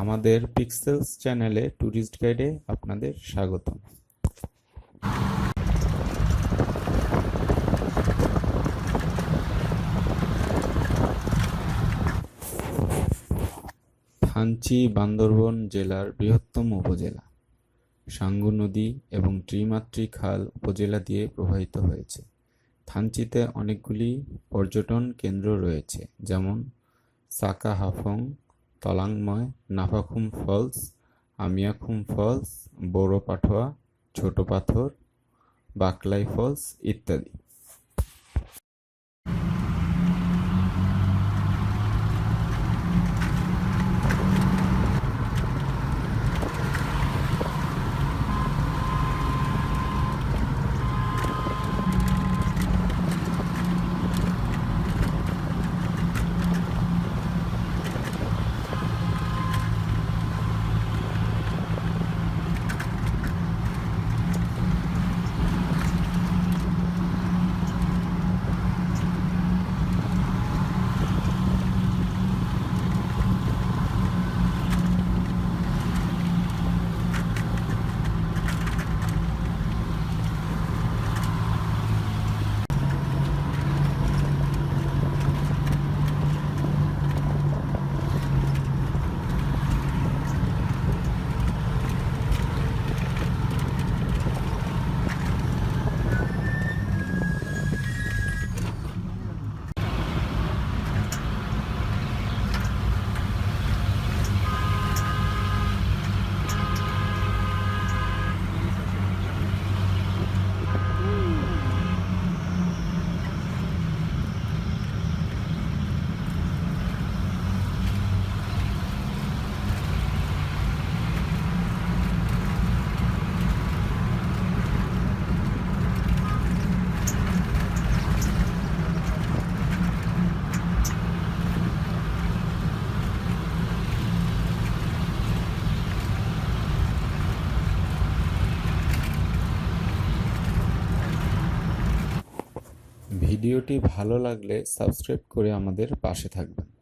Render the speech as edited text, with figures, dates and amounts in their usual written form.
আমাদের পিক্সেলস চ্যানেলে ট্যুরিস্ট গাইডে আপনাদের স্বাগতম। থানচি বান্দরবান জেলার বৃহত্তম উপজেলা। সাঙ্গু নদী এবং ত্রিমাত্রি খাল উপজেলা দিয়ে প্রবাহিত হয়েছে। থানচিতে অনেকগুলি পর্যটন কেন্দ্র রয়েছে, যেমন সাকা হাফং, তলাংময়, নাফাখুম ফলস, আমিয়াখুম ফলস, বোরো পাঠোয়া, ছোটো পাথর, বাকলাই ফলস ইত্যাদি। ভিডিওটি ভালো লাগলে সাবস্ক্রাইব করে আমাদের পাশে থাকবেন।